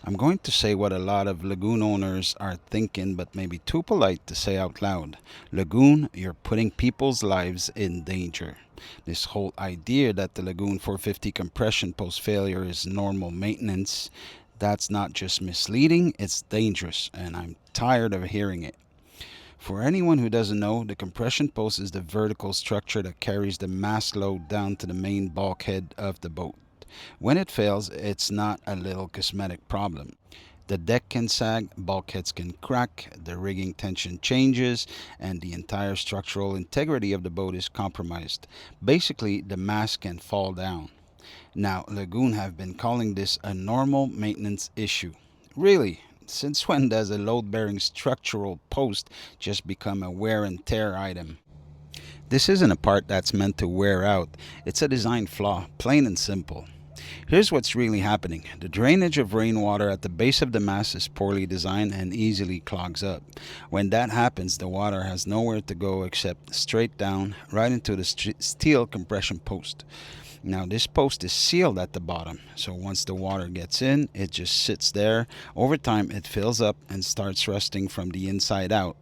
I'm going to say what a lot of lagoon owners are thinking, but maybe too polite to say out loud. Lagoon, you're putting people's lives in danger. This whole idea that the Lagoon 450 compression post failure is normal maintenance, that's not just misleading, it's dangerous, and I'm tired of hearing it. For anyone who doesn't know, the compression post is the vertical structure that carries the mast load down to the main bulkhead of the boat. When it fails, it's not a little cosmetic problem. The deck can sag, bulkheads can crack, the rigging tension changes, and the entire structural integrity of the boat is compromised. Basically, the mast can fall down. Now, Lagoon have been calling this a normal maintenance issue. Really? Since when does a load bearing structural post just become a wear and tear item? This isn't a part that's meant to wear out, it's a design flaw, plain and simple. Here's what's really happening. The drainage of rainwater at the base of the mast is poorly designed and easily clogs up. When that happens, the water has nowhere to go except straight down, right into the steel compression post. Now, this post is sealed at the bottom, so once the water gets in, it just sits there. Over time, it fills up and starts rusting from the inside out.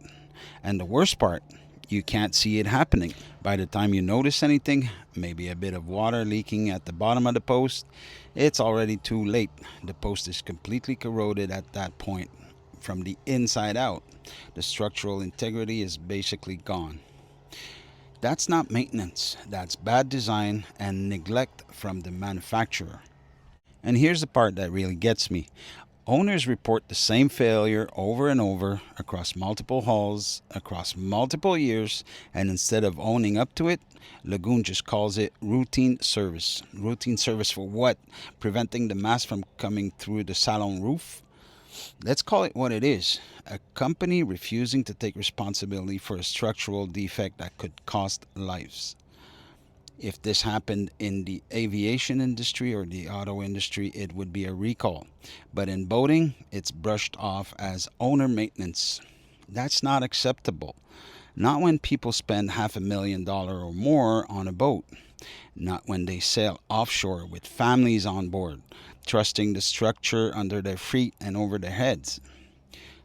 And the worst part, you can't see it happening. By the time you notice anything, maybe a bit of water leaking at the bottom of the post, it's already too late. The post is completely corroded at that point. From the inside out, the structural integrity is basically gone. That's not maintenance, that's bad design and neglect from the manufacturer. And here's the part that really gets me. Owners report the same failure over and over across multiple hauls, across multiple years, and instead of owning up to it, Lagoon just calls it routine service. Routine service for what? Preventing the mast from coming through the salon roof? Let's call it what it is, a company refusing to take responsibility for a structural defect that could cost lives. If this happened in the aviation industry or the auto industry, it would be a recall. But in boating, it's brushed off as owner maintenance. That's not acceptable. Not when people spend $500,000 or more on a boat. Not when they sail offshore with families on board, trusting the structure under their feet and over their heads.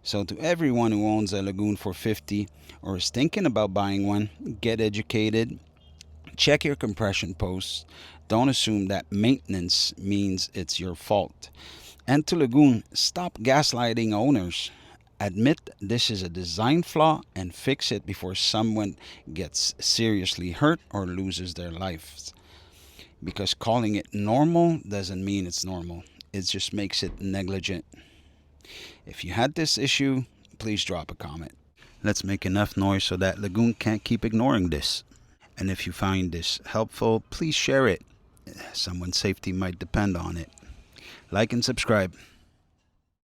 So, to everyone who owns a Lagoon 450 or is thinking about buying one, get educated. Check your compression posts. Don't assume that maintenance means it's your fault. And to Lagoon, stop gaslighting owners. Admit this is a design flaw and fix it before someone gets seriously hurt or loses their lives. Because calling it normal doesn't mean it's normal, it just makes it negligent. If you had this issue, please drop a comment. Let's make enough noise so that Lagoon can't keep ignoring this. And if you find this helpful, please share it. Someone's safety might depend on it. Like and subscribe.